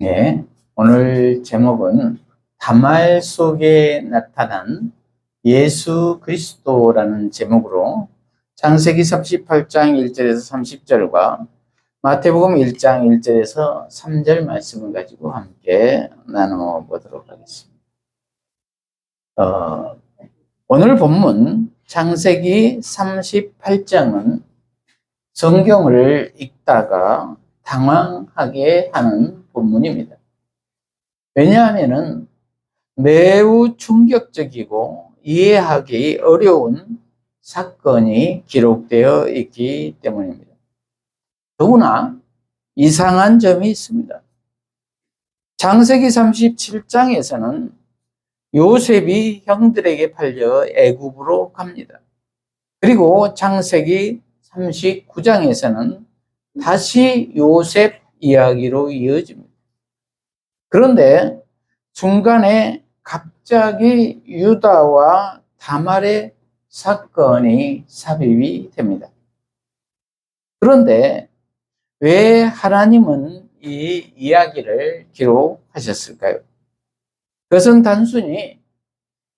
네, 오늘 제목은 다말 속에 나타난 예수 그리스도라는 제목으로 창세기 38장 1절에서 30절과 마태복음 1장 1절에서 3절 말씀을 가지고 함께 나눠보도록 하겠습니다. 오늘 본문 창세기 38장은 성경을 읽다가 당황하게 하는 본문입니다. 왜냐하면 매우 충격적이고 이해하기 어려운 사건이 기록되어 있기 때문입니다. 더구나 이상한 점이 있습니다. 창세기 37장에서는 요셉이 형들에게 팔려 애굽으로 갑니다. 그리고 창세기 39장에서는 다시 요셉 이야기로 이어집니다. 그런데 중간에 갑자기 유다와 다말의 사건이 삽입이 됩니다. 그런데 왜 하나님은 이 이야기를 기록하셨을까요? 그것은 단순히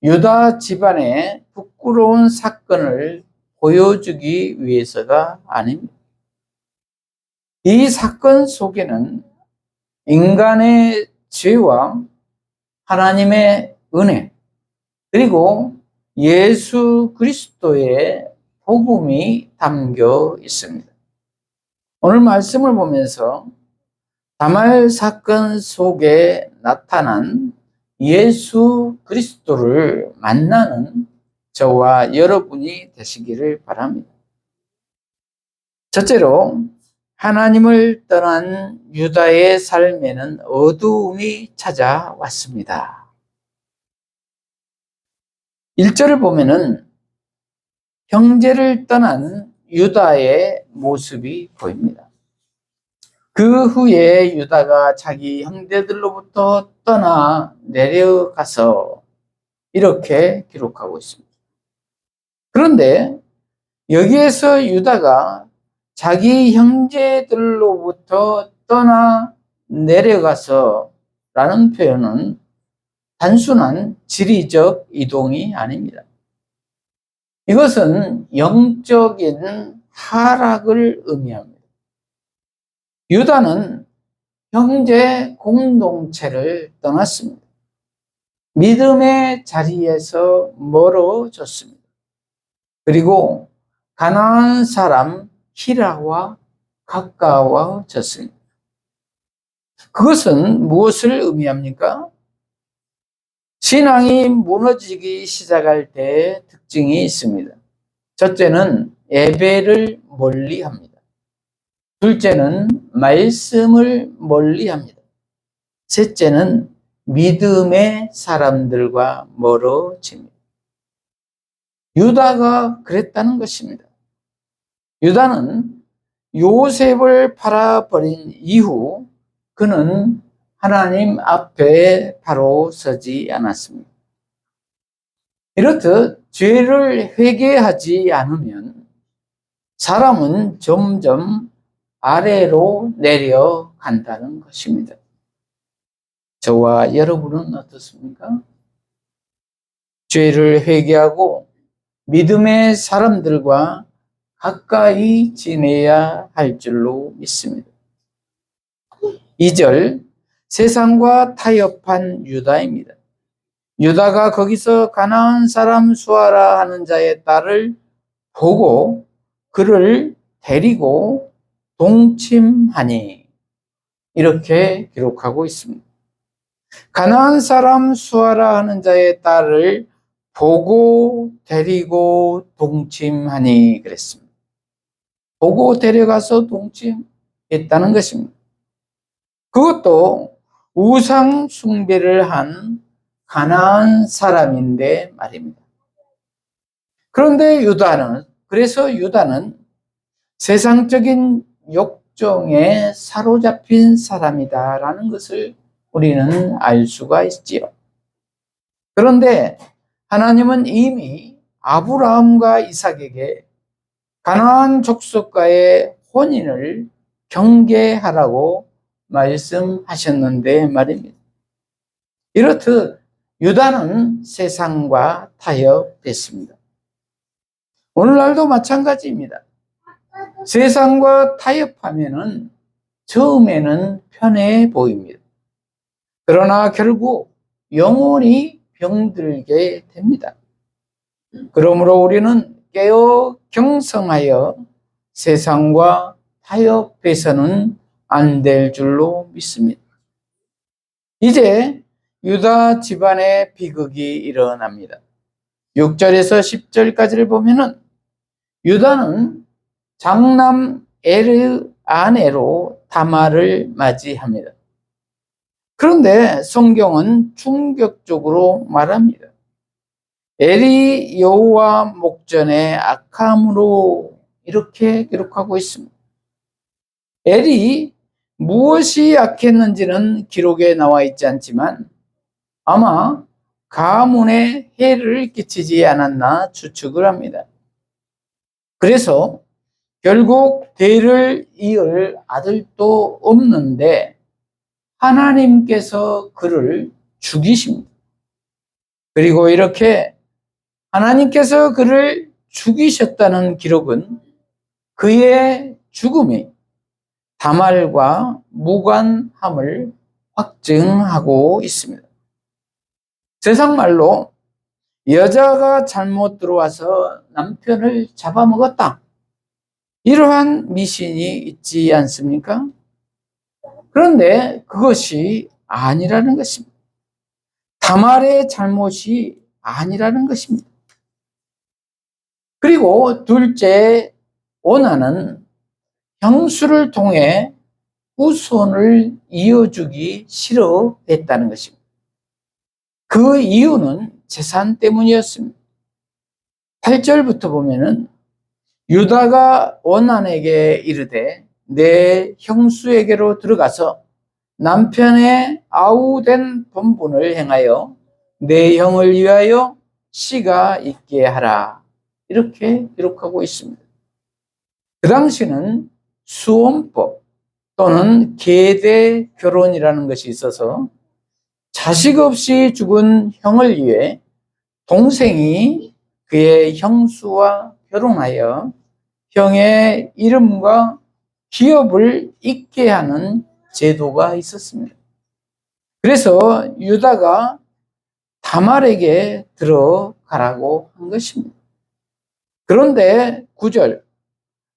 유다 집안의 부끄러운 사건을 보여주기 위해서가 아닙니다. 이 사건 속에는 인간의 죄와 하나님의 은혜, 그리고 예수 그리스도의 복음이 담겨 있습니다. 오늘 말씀을 보면서 다말 사건 속에 나타난 예수 그리스도를 만나는 저와 여러분이 되시기를 바랍니다. 첫째로, 하나님을 떠난 유다의 삶에는 어두움이 찾아왔습니다. 1절을 보면은 형제를 떠난 유다의 모습이 보입니다. 그 후에 유다가 자기 형제들로부터 떠나 내려가서 이렇게 기록하고 있습니다. 그런데 여기에서 유다가 자기 형제들로부터 떠나 내려가서 라는 표현은 단순한 지리적 이동이 아닙니다. 이것은 영적인 하락을 의미합니다. 유다는 형제 공동체를 떠났습니다. 믿음의 자리에서 멀어졌습니다. 그리고 가나안 사람 히라와 가까워졌습니다. 그것은 무엇을 의미합니까? 신앙이 무너지기 시작할 때 특징이 있습니다. 첫째는 예배를 멀리합니다. 둘째는 말씀을 멀리합니다. 셋째는 믿음의 사람들과 멀어집니다. 유다가 그랬다는 것입니다. 유다는 요셉을 팔아버린 이후 그는 하나님 앞에 바로 서지 않았습니다. 이렇듯 죄를 회개하지 않으면 사람은 점점 아래로 내려간다는 것입니다. 저와 여러분은 어떻습니까? 죄를 회개하고 믿음의 사람들과 가까이 지내야 할 줄로 믿습니다. 2절, 세상과 타협한 유다입니다. 유다가 거기서 가나안 사람 수아라 하는 자의 딸을 보고 그를 데리고 동침하니 이렇게 기록하고 있습니다. 가나안 사람 수아라 하는 자의 딸을 보고 데리고 동침하니 그랬습니다. 보고 데려가서 동침했다는 것입니다. 그것도 우상 숭배를 한 가나안 사람인데 말입니다. 그런데 그래서 유다는 세상적인 욕정에 사로잡힌 사람이다라는 것을 우리는 알 수가 있지요. 그런데 하나님은 이미 아브라함과 이삭에게 가나안 족속과의 혼인을 경계하라고 말씀하셨는데 말입니다. 이렇듯 유다는 세상과 타협했습니다. 오늘날도 마찬가지입니다. 세상과 타협하면은 처음에는 편해 보입니다. 그러나 결국 영혼이 병들게 됩니다. 그러므로 우리는 깨어 경성하여 세상과 타협해서는 안 될 줄로 믿습니다. 이제 유다 집안의 비극이 일어납니다. 6절에서 10절까지를 보면은 유다는 장남 에르 아내로 다말을 맞이합니다. 그런데 성경은 충격적으로 말합니다. 엘이 여호와 목전에 악함으로 이렇게 기록하고 있습니다. 엘이 무엇이 악했는지는 기록에 나와 있지 않지만 아마 가문에 해를 끼치지 않았나 추측을 합니다. 그래서 결국 대를 이을 아들도 없는데 하나님께서 그를 죽이십니다. 그리고 이렇게 하나님께서 그를 죽이셨다는 기록은 그의 죽음이 다말과 무관함을 확증하고 있습니다. 세상 말로 여자가 잘못 들어와서 남편을 잡아먹었다. 이러한 미신이 있지 않습니까? 그런데 그것이 아니라는 것입니다. 다말의 잘못이 아니라는 것입니다. 그리고 둘째, 오나는 형수를 통해 후손을 이어주기 싫어했다는 것입니다. 그 이유는 재산 때문이었습니다. 8절부터 보면은 유다가 오난에게 이르되 내 형수에게로 들어가서 남편의 아우된 본분을 행하여 내 형을 위하여 씨가 있게 하라. 이렇게 기록하고 있습니다. 그 당시는 수혼법 또는 계대 결혼이라는 것이 있어서 자식 없이 죽은 형을 위해 동생이 그의 형수와 결혼하여 형의 이름과 기업을 잊게 하는 제도가 있었습니다. 그래서 유다가 다말에게 들어가라고 한 것입니다. 그런데 9절,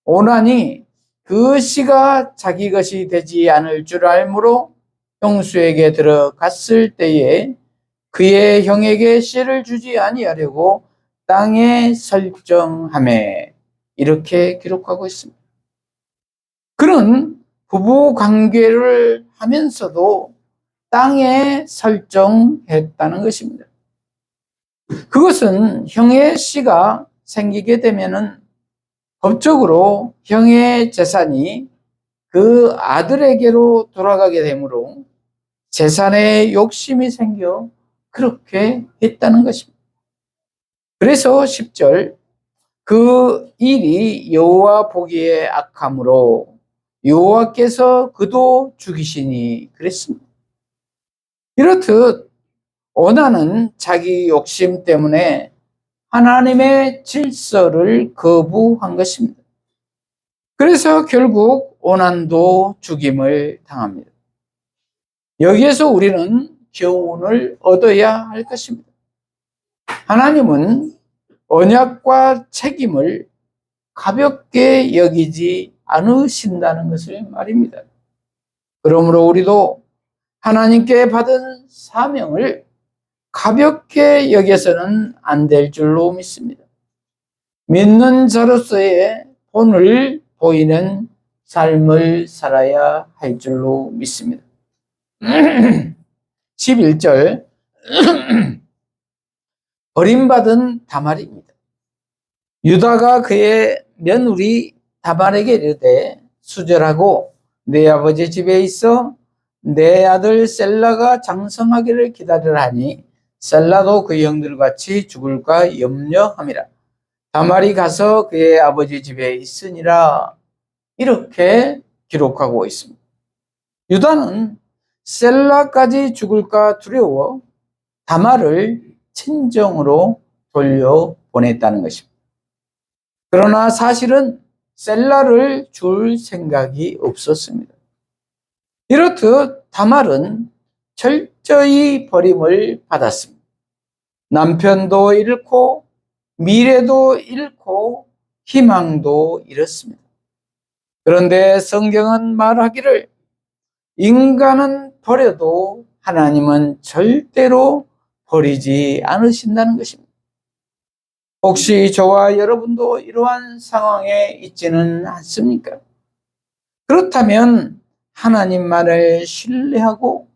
오난이 그 씨가 자기 것이 되지 않을 줄 알므로 형수에게 들어갔을 때에 그의 형에게 씨를 주지 아니하려고 땅에 설정하매 이렇게 기록하고 있습니다. 그는 부부 관계를 하면서도 땅에 설정했다는 것입니다. 그것은 형의 씨가 생기게 되면은 법적으로 형의 재산이 그 아들에게로 돌아가게 되므로 재산에 욕심이 생겨 그렇게 했다는 것입니다. 그래서 10절, 그 일이 여호와 보기에 악함으로 여호와께서 그도 죽이시니 그랬습니다. 이렇듯 오난은 자기 욕심 때문에 하나님의 질서를 거부한 것입니다. 그래서 결국 오난도 죽임을 당합니다. 여기에서 우리는 교훈을 얻어야 할 것입니다. 하나님은 언약과 책임을 가볍게 여기지 않으신다는 것을 말입니다. 그러므로 우리도 하나님께 받은 사명을 가볍게 여겨서는 안 될 줄로 믿습니다. 믿는 자로서의 본을 보이는 삶을 살아야 할 줄로 믿습니다. 11절, 버림받은 다말입니다. 유다가 그의 며느리 다말에게 이르되 수절하고 내 아버지 집에 있어 내 아들 셀라가 장성하기를 기다리라 하니 셀라도 그 형들같이 죽을까 염려함이라. 다말이 가서 그의 아버지 집에 있으니라. 이렇게 기록하고 있습니다. 유다는 셀라까지 죽을까 두려워 다말을 친정으로 돌려보냈다는 것입니다. 그러나 사실은 셀라를 줄 생각이 없었습니다. 이렇듯 다말은 철저히 버림을 받았습니다. 남편도 잃고 미래도 잃고 희망도 잃었습니다. 그런데 성경은 말하기를 인간은 버려도 하나님은 절대로 버리지 않으신다는 것입니다. 혹시 저와 여러분도 이러한 상황에 있지는 않습니까? 그렇다면 하나님만을 신뢰하고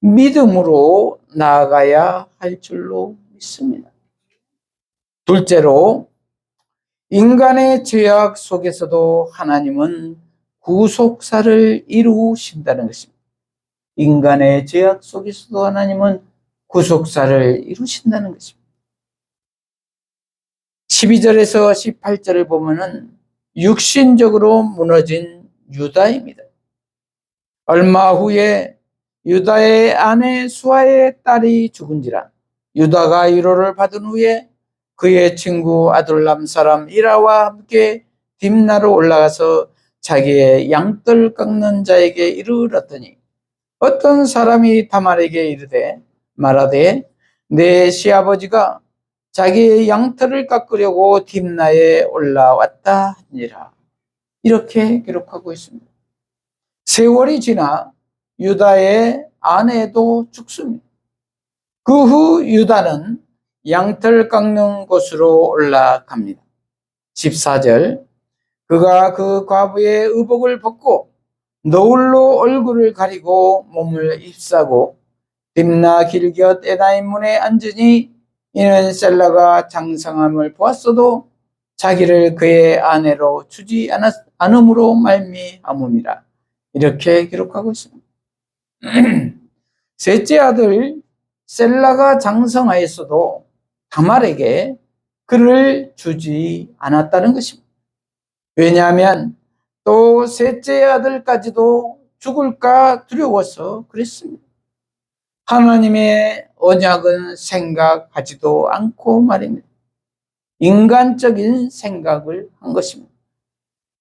믿음으로 나아가야 할 줄로 믿습니다. 둘째로, 인간의 죄악 속에서도 하나님은 구속사를 이루신다는 것입니다. 인간의 죄악 속에서도 하나님은 구속사를 이루신다는 것입니다. 12절에서 18절을 보면은 육신적으로 무너진 유다입니다. 얼마 후에 유다의 아내 수아의 딸이 죽은지라 유다가 위로를 받은 후에 그의 친구 아둘람 사람 이라와 함께 딥나로 올라가서 자기의 양털 깎는 자에게 이르렀더니 어떤 사람이 다말에게 이르되 말하되 내 시아버지가 자기의 양털을 깎으려고 딥나에 올라왔다 하니라. 이렇게 기록하고 있습니다. 세월이 지나 유다의 아내도 죽습니다. 그 후 유다는 양털 깎는 곳으로 올라갑니다. 14절, 그가 그 과부의 의복을 벗고 너울로 얼굴을 가리고 몸을 잎사고 딥나 길곁 에나임 문에 앉으니 이는 셀라가 장성함을 보았어도 자기를 그의 아내로 주지 않음으로 말미암음이라. 이렇게 기록하고 있습니다. 셋째 아들 셀라가 장성하였어도 다말에게 그를 주지 않았다는 것입니다. 왜냐하면 또 셋째 아들까지도 죽을까 두려워서 그랬습니다. 하나님의 언약은 생각하지도 않고 말입니다. 인간적인 생각을 한 것입니다.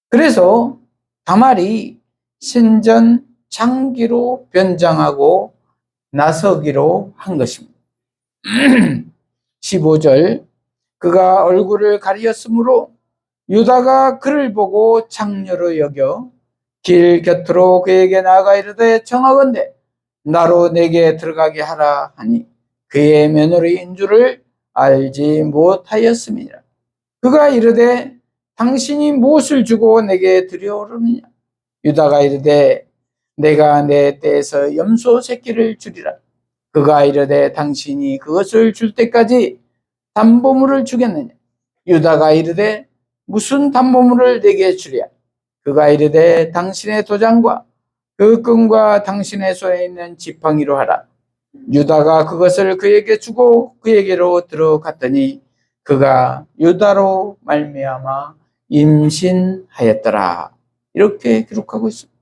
그래서 다말이 신전 장기로 변장하고 나서기로 한 것입니다. 15절, 그가 얼굴을 가리었으므로 유다가 그를 보고 창녀로 여겨 길 곁으로 그에게 나아가 이르되 청하건대 나로 내게 들어가게 하라 하니 그의 며느리인 줄을 알지 못하였음이니라. 그가 이르되 당신이 무엇을 주고 내게 들여오르느냐. 유다가 이르되 내가 내 떼에서 염소 새끼를 주리라. 그가 이르되 당신이 그것을 줄 때까지 담보물을 주겠느냐. 유다가 이르되 무슨 담보물을 내게 주랴. 그가 이르되 당신의 도장과 그 끈과 당신의 손에 있는 지팡이로 하라. 유다가 그것을 그에게 주고 그에게로 들어갔더니 그가 유다로 말미암아 임신하였더라. 이렇게 기록하고 있습니다.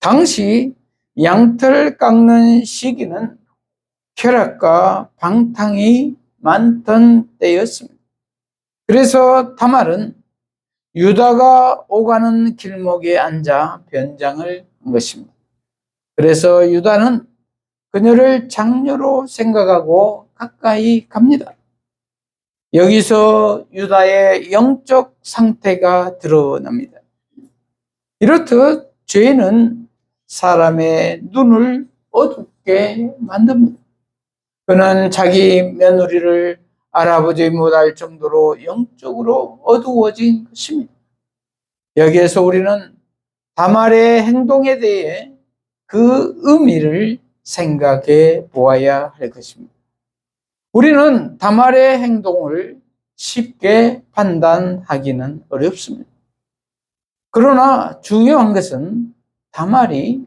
당시 양털 깎는 시기는 쾌락과 방탕이 많던 때였습니다. 그래서 다말은 유다가 오가는 길목에 앉아 변장을 한 것입니다. 그래서 유다는 그녀를 장녀로 생각하고 가까이 갑니다. 여기서 유다의 영적 상태가 드러납니다. 이렇듯 죄는 사람의 눈을 어둡게 만듭니다. 그는 자기 며느리를 알아보지 못할 정도로 영적으로 어두워진 것입니다. 여기에서 우리는 다말의 행동에 대해 그 의미를 생각해 보아야 할 것입니다. 우리는 다말의 행동을 쉽게 판단하기는 어렵습니다. 그러나 중요한 것은 다말이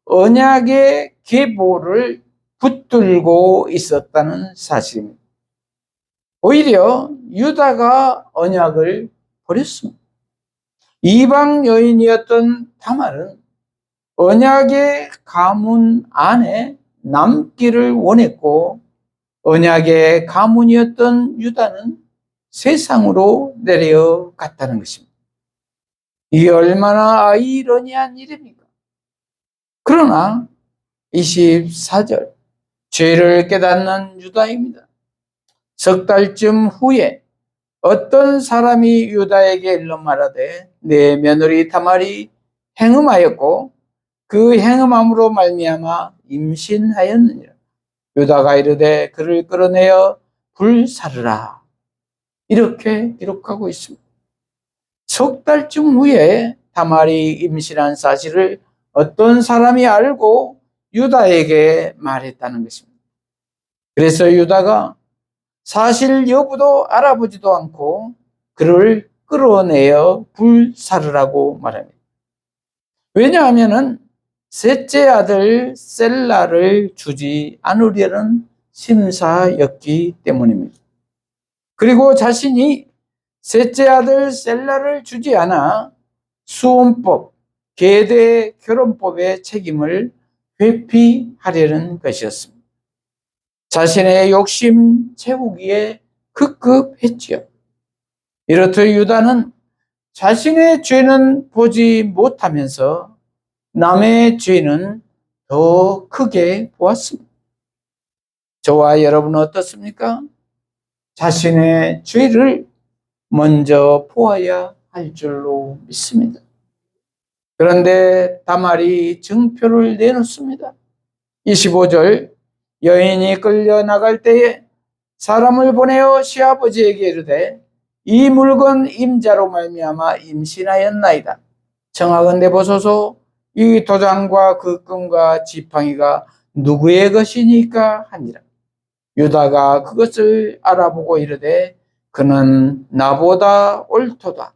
언약의 계보를 붙들고 있었다는 사실입니다. 오히려 유다가 언약을 버렸습니다. 이방 여인이었던 다말은 언약의 가문 안에 남기를 원했고, 언약의 가문이었던 유다는 세상으로 내려갔다는 것입니다. 이게 얼마나 아이러니한 일입니까? 그러나 24절, 죄를 깨닫는 유다입니다. 석 달쯤 후에 어떤 사람이 유다에게 일러 말하되 내 며느리 다말이 행음하였고 그 행음함으로 말미암아 임신하였느니라. 유다가 이르되 그를 끌어내어 불사르라. 이렇게 기록하고 있습니다. 석 달쯤 후에 다말이 임신한 사실을 어떤 사람이 알고 유다에게 말했다는 것입니다. 그래서 유다가 사실 여부도 알아보지도 않고 그를 끌어내어 불사르라고 말합니다. 왜냐하면 셋째 아들 셀라를 주지 않으려는 심사였기 때문입니다. 그리고 자신이 셋째 아들 셀라를 주지 않아 수혼법, 계대 결혼법의 책임을 회피하려는 것이었습니다. 자신의 욕심 채우기에 급급했지요. 이렇듯 유다는 자신의 죄는 보지 못하면서 남의 죄는 더 크게 보았습니다. 저와 여러분은 어떻습니까? 자신의 죄를 먼저 보아야 할 줄로 믿습니다. 그런데 다말이 증표를 내놓습니다. 25절, 여인이 끌려 나갈 때에 사람을 보내어 시아버지에게 이르되 이 물건 임자로 말미암아 임신하였나이다. 청하건대 보소서 이 도장과 그 끈과 지팡이가 누구의 것이니까 하니라. 유다가 그것을 알아보고 이르되 그는 나보다 옳도다.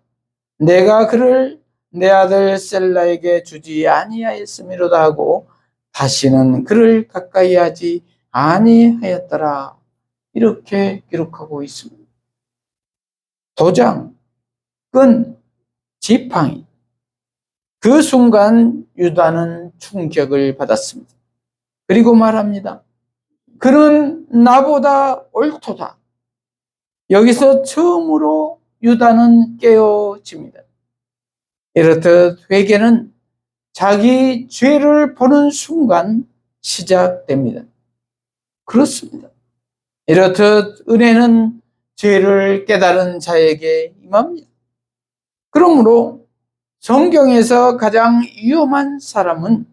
내가 그를 내 아들 셀라에게 주지 아니하였음이로다 하고 다시는 그를 가까이 하지 아니하였더라. 이렇게 기록하고 있습니다. 도장, 끈, 지팡이. 그 순간 유다는 충격을 받았습니다. 그리고 말합니다. 그는 나보다 옳도다. 여기서 처음으로 유다는 깨어집니다. 이렇듯 회개는 자기 죄를 보는 순간 시작됩니다. 그렇습니다. 이렇듯 은혜는 죄를 깨달은 자에게 임합니다. 그러므로 성경에서 가장 위험한 사람은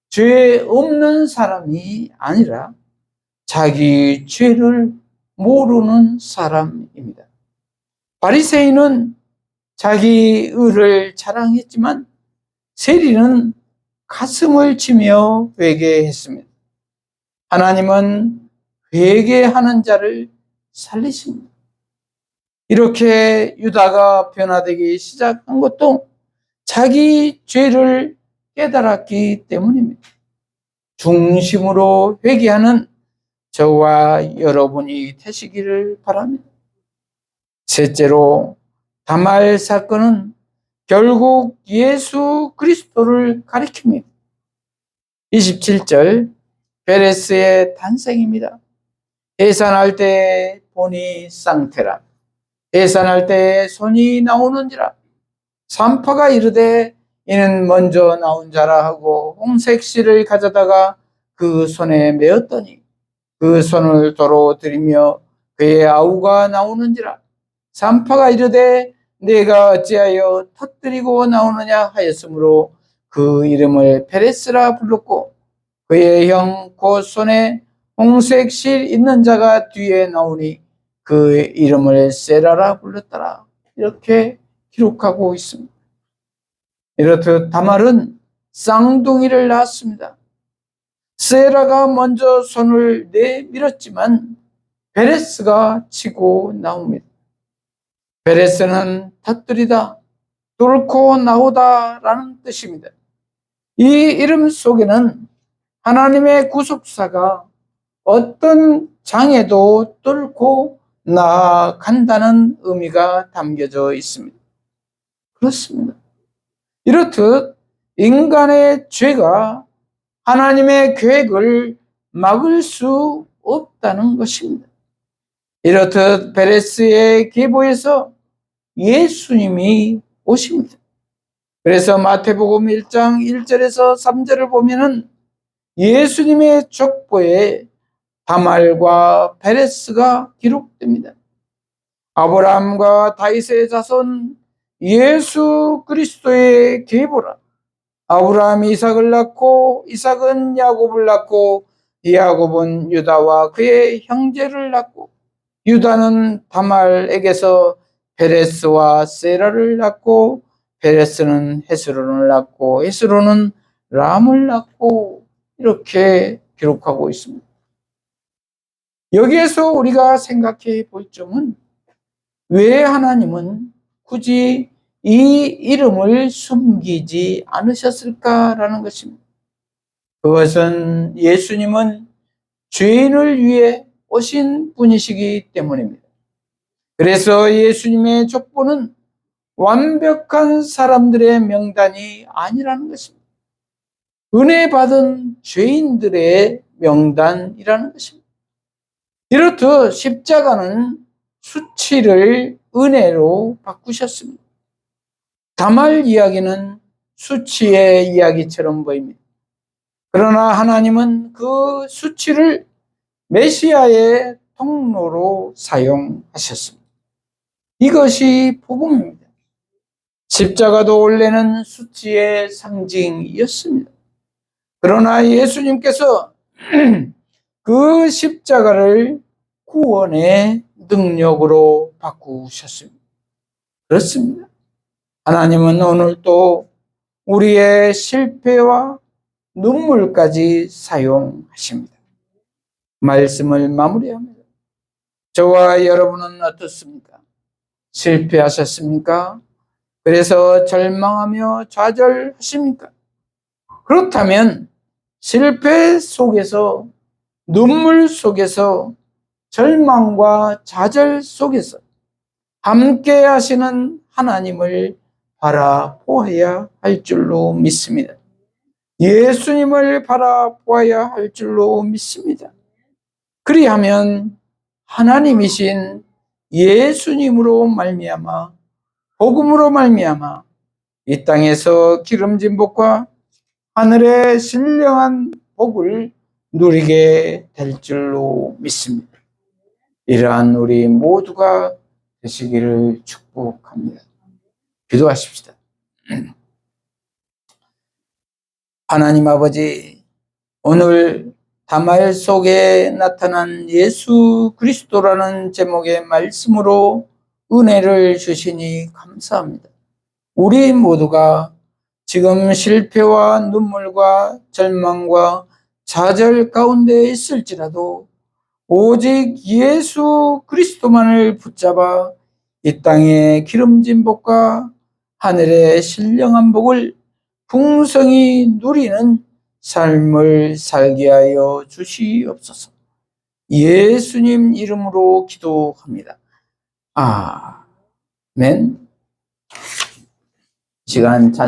죄 없는 사람이 아니라 자기 죄를 모르는 사람입니다. 바리새인은 자기 의를 자랑했지만 세리는 가슴을 치며 회개했습니다. 하나님은 회개하는 자를 살리십니다. 이렇게 유다가 변화되기 시작한 것도 자기 죄를 깨달았기 때문입니다. 중심으로 회개하는 저와 여러분이 되시기를 바랍니다. 셋째로 다말 사건은 결국 예수 그리스도를 가리킵니다. 27절 베레스의 탄생입니다. 해산할 때 본이 쌍태라. 해산할 때 손이 나오는지라. 산파가 이르되 이는 먼저 나온 자라 하고 홍색 실을 가져다가 그 손에 메었더니 그 손을 도로 들이며 그의 아우가 나오는지라. 산파가 이르되 내가 어찌하여 터뜨리고 나오느냐 하였으므로 그 이름을 페레스라 불렀고 그의 형 곧 손에 홍색 실 있는 자가 뒤에 나오니 그 이름을 세라라 불렀더라. 이렇게 기록하고 있습니다. 이렇듯 다말은 쌍둥이를 낳았습니다. 세라가 먼저 손을 내밀었지만 베레스가 치고 나옵니다. 베레스는 터뜨리다, 뚫고 나오다 라는 뜻입니다. 이 이름 속에는 하나님의 구속사가 어떤 장애도 뚫고 나아간다는 의미가 담겨져 있습니다. 그렇습니다. 이렇듯 인간의 죄가 하나님의 계획을 막을 수 없다는 것입니다. 이렇듯 베레스의 계보에서 예수님이 오십니다. 그래서 마태복음 1장 1절에서 3절을 보면은 예수님의 족보에 다말과 베레스가 기록됩니다. 아브라함과 다윗의 자손 예수 그리스도의 계보라. 아브라함이 이삭을 낳고 이삭은 야곱을 낳고 야곱은 유다와 그의 형제를 낳고 유다는 다말에게서 베레스와 세라를 낳고 베레스는 헤스론을 낳고 헤스론은 람을 낳고 이렇게 기록하고 있습니다. 여기에서 우리가 생각해 볼 점은 왜 하나님은 굳이 이 이름을 숨기지 않으셨을까라는 것입니다. 그것은 예수님은 죄인을 위해 오신 분이시기 때문입니다. 그래서 예수님의 족보는 완벽한 사람들의 명단이 아니라는 것입니다. 은혜 받은 죄인들의 명단이라는 것입니다. 이렇듯 십자가는 수치를 은혜로 바꾸셨습니다. 다말 이야기는 수치의 이야기처럼 보입니다. 그러나 하나님은 그 수치를 메시아의 통로로 사용하셨습니다. 이것이 복음입니다. 십자가도 원래는 수치의 상징이었습니다. 그러나 예수님께서 그 십자가를 구원의 능력으로 바꾸셨습니다. 그렇습니다. 하나님은 오늘도 우리의 실패와 눈물까지 사용하십니다. 말씀을 마무리합니다. 저와 여러분은 어떻습니까? 실패하셨습니까? 그래서 절망하며 좌절하십니까? 그렇다면 실패 속에서, 눈물 속에서, 절망과 좌절 속에서 함께 하시는 하나님을 바라보아야 할 줄로 믿습니다. 예수님을 바라보아야 할 줄로 믿습니다. 그리하면 하나님이신 예수님으로 말미암아, 복음으로 말미암아 이 땅에서 기름진 복과 하늘의 신령한 복을 누리게 될 줄로 믿습니다. 이러한 우리 모두가 되시기를 축복합니다. 기도하십시다. 하나님 아버지, 오늘 다말 속에 나타난 예수 그리스도라는 제목의 말씀으로 은혜를 주시니 감사합니다. 우리 모두가 지금 실패와 눈물과 절망과 좌절 가운데 있을지라도 오직 예수 그리스도만을 붙잡아 이 땅의 기름진 복과 하늘의 신령한 복을 풍성히 누리는 삶을 살게 하여 주시옵소서. 예수님 이름으로 기도합니다. 아멘. 시간 찬송